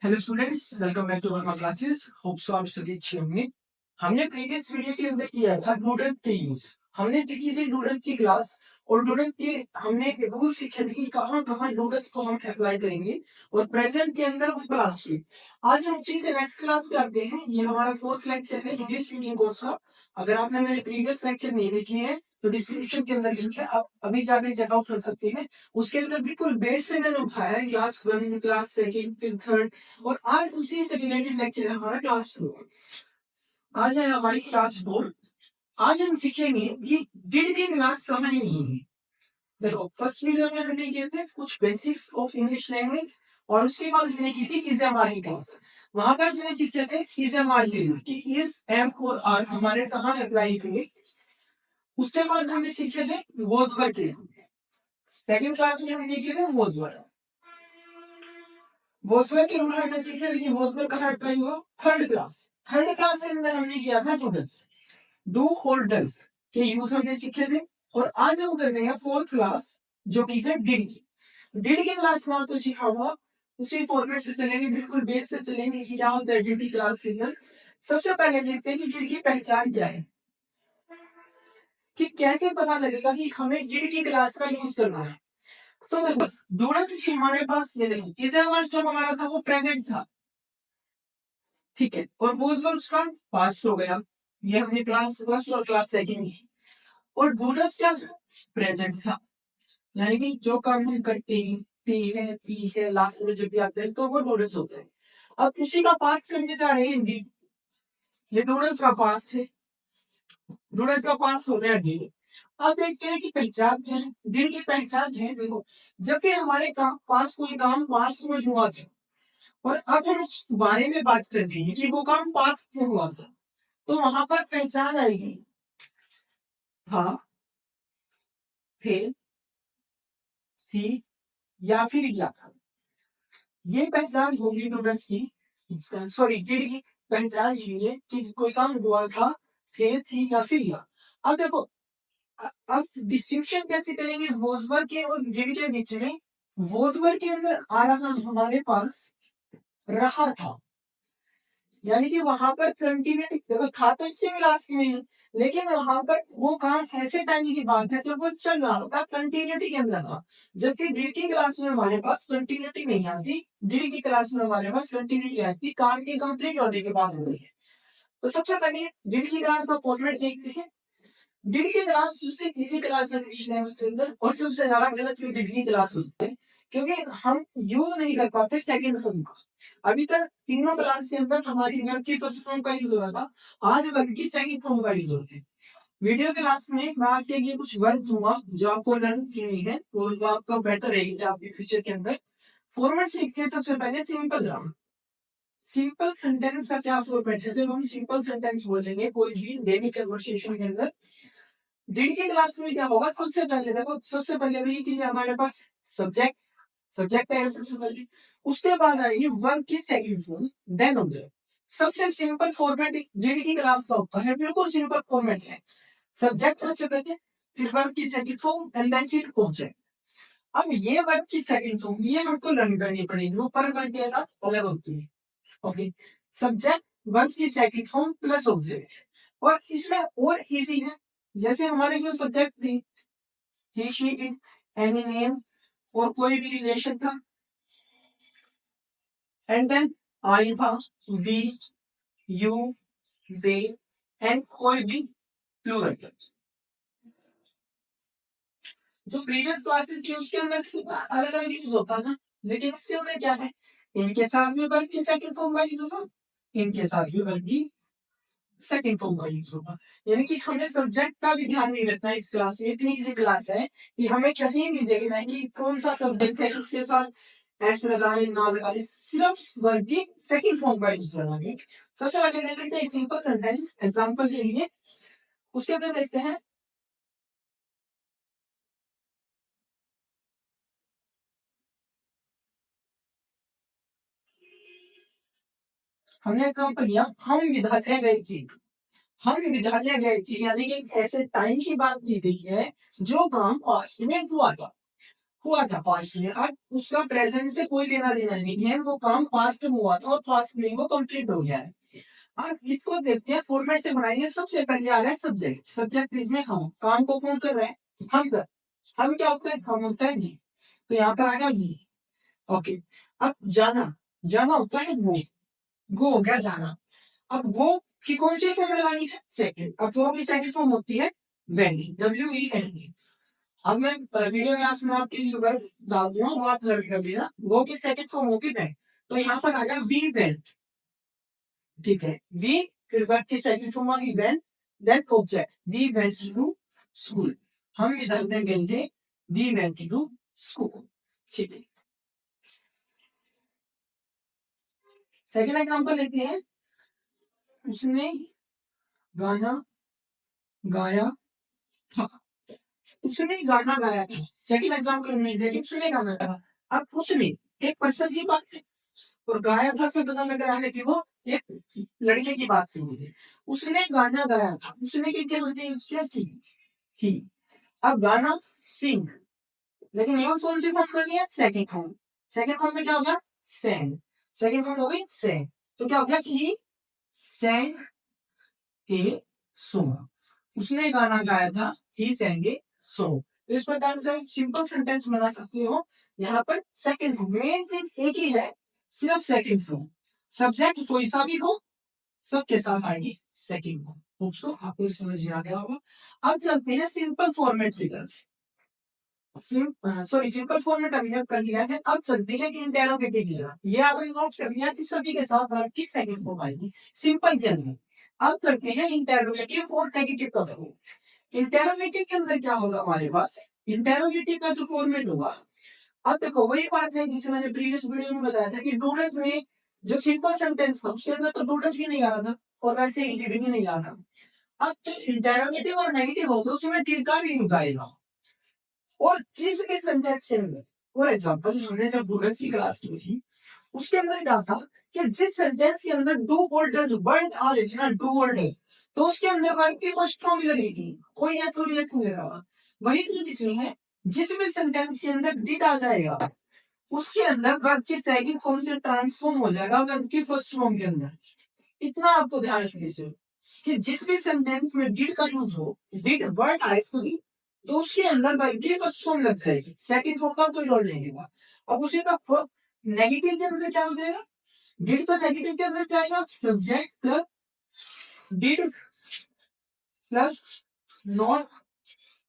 Hello students, welcome back to our classes. Hope so आप सभी अच्छे होंगे। हमने प्रीवियस वीडियो के अंदर किया था डूडल के यूज। हमने देखी थी डूडल की क्लास और डूडल के हमने रूल सीखे थे कि कहाँ कहाँ डूडल्स को हम अप्लाई करेंगे और प्रेजेंट के अंदर उस क्लास की। आज हम उसी से नेक्स्ट क्लास करते हैं। ये हमारा फोर्थ लेक्चर है इंग्लिश स्पीकिंग कोर्स का। अगर आपने मेरे प्रीवियस लेक्चर नहीं देखे हैं तो डिस्क्रिप्शन के अंदर लिंक है, आप अभी जाकर चेकआउट कर सकते हैं। उसके अंदर बिल्कुल बेस से मैंने उठाया है, क्लास 1, क्लास सेकंड, फिर थर्ड, और आज उसी से रिलेटेड लेक्चर है हमारा क्लास 4। आज है हमारी क्लास 4। आज हम सीखेंगे कि डिड की क्लास समझ नहीं है। देखो, फर्स्ट वीडियो में हमने किए थे कुछ बेसिक्स ऑफ इंग्लिश लैंग्वेज और उसके बाद हमने की थी इज एम आर की क्लास। वहां पर हमने सीखे थे इज एम आर की इज एम और आर हमारे कहाँ अप्लाई हुए। उसके बाद हमने सीखे थे वॉज वर के। सेकंड क्लास में हमने किए थे वॉज वर। वॉजवर के रूल हमने सीखे, लेकिन वॉजवर कहाँ अप्लाई हुआ? Third class. थर्ड क्लास के अंदर हमने किया था डूडल्स, डू और डज के यूज हमने सीखे थे। और आज हम कर रहे हैं फोर्थ क्लास, जो की है डिड की। डिड की क्लास में तो सीखा हुआ उसी फॉर्मेट से चलेंगे, बिल्कुल बेस से चलेंगे कि क्या होता है डिड की क्लास के अंदर। सबसे पहले देखते हैं कि डिड की पहचान क्या है, कि कैसे पता लगेगा कि हमें डिड की क्लास का यूज करना है। तो देखो, डूडल्स हमारे पास ये देखो, इज जब हमारा था वो प्रेजेंट था, ठीक है, और वो उसका पास्ट हो गया। ये हमने क्लास फर्स्ट और क्लास सेकंड की। और डूडल्स क्या प्रेजेंट था, यानी कि जो काम हम करते हैं, पी है लास्ट में जब भी आते हैं तो वो डूडल्स होते हैं। अब उसी का पास्ट करने जा रहे हैं डी। ये डूडल्स का पास्ट है, डूडल्स का पास्ट हो गया डी। अब देखते हैं कि पहचान क्या है। डी की पहचान है, देखो, जब भी हमारे काम पास कोई काम पास्ट में हुआ था और अब हम उस बारे में बात करते हैं कि वो काम पास्ट में हुआ था, तो वहां पर पहचान आएगी था, थे, थी या फिर या था। ये पहचान होगी डूडल्स की, सॉरी डिड की पहचान ये है कि कोई काम हुआ था, थे, थी या फिर या। अब देखो, अब डिस्टिंक्शन कैसे करेंगे वॉजवर के और डिड के बीच में। वॉजवर के अंदर आ रहा हमारे पास रहा था, यानी कि वहां पर कंटिन्यूटी, देखो था तो इससे भी लास्ट में है, लेकिन वहां पर वो काम ऐसे टाइम की बात है जब वो चल रहा होता, कंटिन्यूटी के अंदर था। जबकि डी की क्लास में हमारे पास कंटिन्यूटी नहीं आती, डी की क्लास में हमारे पास कंटिन्यूटी आती काम के कंप्लीट होने के बाद होती है। तो सबसे पहले डी की क्लास का फॉर्मेट देखते हैं। डी की क्लास सबसे इजी क्लास है इंग्लिश लैंग्वेज के अंदर, और सबसे ज्यादा गलत डी की क्लास होती है, क्योंकि हम यूज नहीं कर पाते सेकंड फॉर्म का। अभी तक तीनों क्लास के अंदर हमारी वर्ब की फर्स्ट फॉर्म का यूज हो रहा था, आज वर्ब की सेकंड फॉर्म का यूज होता है। वीडियो क्लास में मैं आपके लिए कुछ वर्ब दूंगा जो आपको लर्न करनी है, तो वो आपका बेटर रहेगी जब आपके फ्यूचर के अंदर। फॉर्मेट सीखते हैं सबसे पहले सिंपल ग्रामर। सिंपल सेंटेंस का क्या फॉर्मेट है? जब हम सिंपल सेंटेंस बोलेंगे कोई भी डेली कन्वर्सेशन के अंदर, डिड की क्लास में क्या होगा? सबसे पहले देखो, सबसे पहले वही चीज है हमारे पास, सब्जेक्ट। सब्जेक्ट आएगा सबसे पहले, उसके बाद आएगी वर्ब की सेकंड फॉर्म, देन ऑब्जेक्ट। सबसे सिंपल फॉर्मेट डिड की क्लास का होता है, बिल्कुल सिंपल फॉर्मेट है। सब्जेक्ट सबसे पहले, फिर वर्ब की सेकंड फॉर्म एंड देन फिर ऑब्जेक्ट। अब ये वर्ब की सेकंड फॉर्म ये हमको लर्न करनी पड़ेगी, वो पर वर्ब के साथ अलग होती है। ओके, सब्जेक्ट, वर्ब की सेकंड फॉर्म प्लस ऑब्जेक्ट। और इसमें और इजी है, जैसे हमारे जो सब्जेक्ट थी, ही, शी, इट, एनी नेम, और कोई भी रिलेशन था, एंड देन आई था, वी, यू, दे, एंड कोई भी प्लूरल। जो प्रीवियस क्लासेस थी उसके अंदर अलग अलग यूज होता ना, लेकिन इसके अंदर क्या है, इनके साथ भी वर्ब की सेकंड फॉर्म का यूज होगा, इनके साथ भी वर्ब की सेकंड फॉर्म का यूज होगा। यानी कि हमें सब्जेक्ट का भी ध्यान नहीं रखना है इस क्लास में। इतनी इजी क्लास है कि हमें कहीं नहीं देखना है कि कौन सा सब्जेक्ट है, उसके साथ एस लगाए ना लगाए, सिर्फ वर्ब की सेकंड फॉर्म का यूज लगाएंगे। सबसे पहले ले लेते हैं सिंपल सेंटेंस एग्जांपल के लिए, उसके अंदर देखते हैं। हमने एग्जांपल लिया, हम विद्यालय गए थे। हम विद्यालय गए थे यानी कि ऐसे टाइम की बात की गई है जो काम पास्ट में हुआ था। हुआ था पास्ट में, अब उसका प्रेजेंट से कोई लेना देना नहीं है, वो काम पास्ट में हुआ था और पास्ट में वो कंप्लीट हो गया है। अब इसको देखते हैं, फॉर्मेट से बनाएंगे। सबसे पहले आ रहा है सब्जेक्ट, सब्जेक्ट इसमें हम, काम को कौन कर रहे हैं, हम क्या होता है, हम होता है भी, तो यहाँ पर आएगा भी। ओके, अब जाना, जाना होता है गो हो गया जाना। अब गो की कौन सी फॉर्म लगानी है, सेकंड। अब वो की सेकंड फॉर्म होती है वेन, WEN। अब मैं वीडियो क्लास में आपके लिए डाल दूंगा, वो आप लर्न कर लेना। गो की सेकंड फॉर्म होगी वेन, तो यहाँ पर आ गया वी वेन, ठीक है। वी, फिर वर्ब की सेकंड फॉर्म आ गई when, then object we went to school, हम इधर में गए थे, वी वेंट टू स्कूल, ठीक है। सेकंड एग्जांपल लेते हैं, उसने गाना गाया था, उसने गाना गाया था। सेकंड एग्जांपल में देखिए, उसने गाना गाया। अब उसने एक पर्सन की बात है, और गाया था से पता लग रहा है कि वो एक लड़के की बात की है। उसने गाना गाया था, उसने की क्या बोलते हैं, उसके ही। अब गाना सिंग, लेकिन यूज कौन सी फॉर्म करनी है, सेकंड फॉर्म। सेकंड फॉर्म में क्या होगा, सेंग, सेकंड फॉर्म हो गई से, तो क्या हो गया, ही सेंग ए सॉन्ग, उसने गाना गाया था, ही सेंग ए सॉन्ग। तो इस प्रकार से सिंपल सेंटेंस बना सकते हो। यहाँ पर सेकंड फॉर्म, मेन चीज एक ही है, सिर्फ सेकंड फॉर्म। सब्जेक्ट कोई सा भी हो, सबके साथ आएगी सेकंड फॉर्म। दोस्तों आपको समझ में आ गया होगा। अब चलते हैं सिंपल फॉर्मेट की तरफ। सॉरी, सिंपल फॉर्मेट अभी कर लिया है, अब चलते हैं कि इंटेरोगेटिव की तरफ। ये आपने नोट कर लिया कि सभी के साथ वर्ब की सेकंड फॉर्म आएगी सिंपल के अंदर। अब करते हैं इंटेरोगेटिव और नेगेटिव का फॉर्म। इंटेरोगेटिव के अंदर क्या होगा हमारे पास, इंटेरोगेटिव का जो फॉर्मेट होगा, अब देखो वही बात है जिसे मैंने प्रीवियस वीडियो में बताया था कि डूडल्स में जो सिंपल सेंटेंस था उसके अंदर तो डूडल्स भी नहीं आ रहा था और वैसे इंटीड भी नहीं आ रहा। अब जो इंटेरोगेटिव और नेगेटिव होगा उसमें टिल्का भी यूज आएगा। और जिस भी सेंटेंस के अंदर, फॉर एग्जांपल हमने जब डूडल्स की क्लास की थी उसके अंदर क्या था कि जिस सेंटेंस के अंदर डू और डज वर्ड आ रहे थे ना, डू और डज, तो उसके अंदर वर्ब की फर्स्ट फॉर्म लगेगी थी, कोई एस और एस नहीं लगा। वही चीज इसमें है, जिस भी सेंटेंस के अंदर डिड आ जाएगा उसके अंदर वर्ब की सेकंड फॉर्म से ट्रांसफॉर्म हो जाएगा वर्ब की फर्स्ट फॉर्म के अंदर। इतना आपको ध्यान रखने से कि जिस भी सेंटेंस में डिड का यूज हो, डिड वर्ड आए तो उसके अंदर वर्ब की फर्स्ट फॉर्म लग जाएगी, सेकंड फॉर्म का कोई रोल नहीं होगा। अब उसी का नेगेटिव के अंदर क्या हो जाएगा, डिड तो नेगेटिव के अंदर क्या आएगा, subject plus did plus not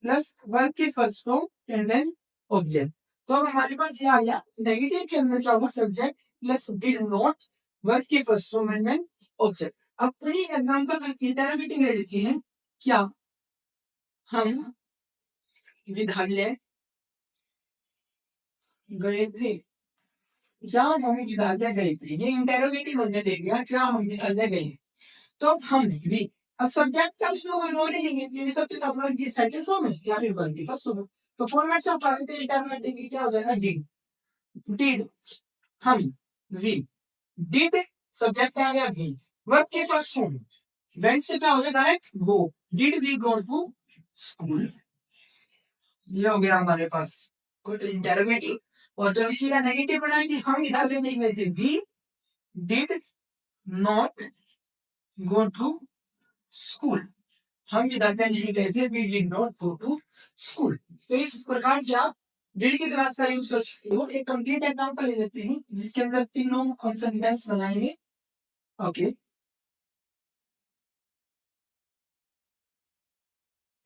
plus verb की first form and then object. तो अब हमारे पास ये आ गया, नेगेटिव के अंदर क्या होगा, subject plus did not verb की first form and then object. अब पूरी एग्जांपल इंटरोगेटिव ले लेते हैं। क्या हम विद्यालय गए थे, क्या हम विद्यालय गए थे, ये इंटरोगेटिव हमने दे दिया, क्या हम विद्यालय गए, तो हम भी। अब सब्जेक्ट का इसमें कोई रोल ही नहीं है, ये सबके साथ वर्ब की सेकंड फॉर्म है या फिर वर्ब की फर्स्ट फॉर्म है। तो फॉर्मेट से उठा लेते हैं, इंटरोगेटिव की क्या हो जाएगा, डिड हम वी, डिड सब्जेक्ट आ गया वी, वर्ब के फर्स्ट फॉर्म, वेंट से क्या हो गया direct go, did we go to school. ये हो गया हमारे पास गुड इंटरोगेटिव। और जब इसी का नेगेटिव बनाएंगे, हम इधर ले नहीं गए थे, we did not go to school, हम इधर से नहीं गए थे, we did not go to school. तो इस प्रकार से आप डिड की क्लास का यूज कर सकते हो। एक कंप्लीट एग्जांपल ले लेते हैं जिसके अंदर तीनों हम सेंटेंस बनाएंगे। ओके,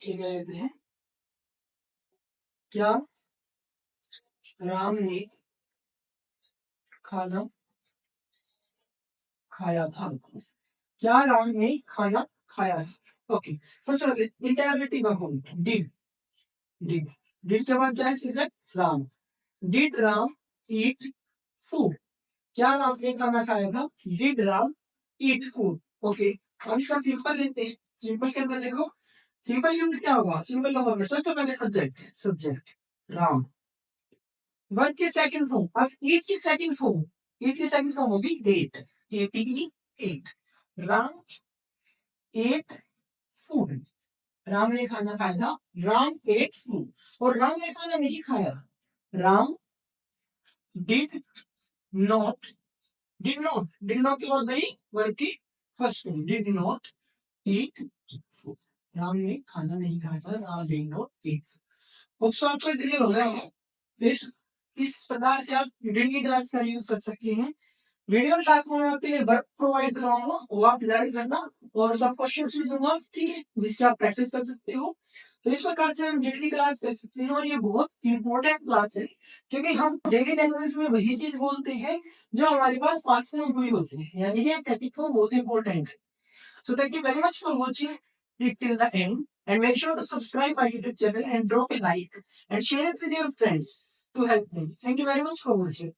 ठीक है, लेते हैं। क्या राम ने खाना खाया था, क्या राम ने खाना खाया है। ओके, सबसे इंटरोगेटिव का फॉर्म डिड, डिड डिड के बाद क्या है, subject Ram, did Ram eat food, क्या राम ने खाना खाया था, did Ram eat food. Okay, अब इसका सिंपल लेते हैं। सिंपल के अंदर देखो, सिंपल के अंदर क्या होगा, सिंपल का फॉर्मेट सबसे पहले सब्जेक्ट, सब्जेक्ट राम, वर्ब की सेकंड फॉर्म, अब ईट की सेकंड फॉर्म, ईट की सेकंड फॉर्म होगी ate, ate, Ram ate food, Ram ने खाना खाया था, राम एट फूड, और राम ने खाना नहीं खाया, Ram did not did not के बाद भाई वर्ड की first form did not eat food. Ram ने खाना नहीं खाया था, Ram did not eat. Hope so आपको क्लियर हो गया है। इस प्रकार से आप डिड की क्लास का यूज कर सकते हैं। वीडियो क्लास में मैं आपके लिए वर्क प्रोवाइड कराऊंगा, वो आप लर्न करना और सब क्वेश्चंस भी दूंगा, ठीक है, जिससे आप प्रैक्टिस कर सकते हो। तो इस प्रकार से हम डेली क्लास कर सकते हैं और ये बहुत इंपॉर्टेंट क्लास है, क्योंकि हम डेली लैंग्वेज में वही चीज बोलते हैं जो हमारे पास पास्ट में हुई होती है, यानी कि स्टैटिक फॉर्म बहुत इंपॉर्टेंट है। So thank you very much for watching it till the end, and make sure to subscribe my YouTube channel and drop a like and share it with your friends to help me. Thank you very much for watching.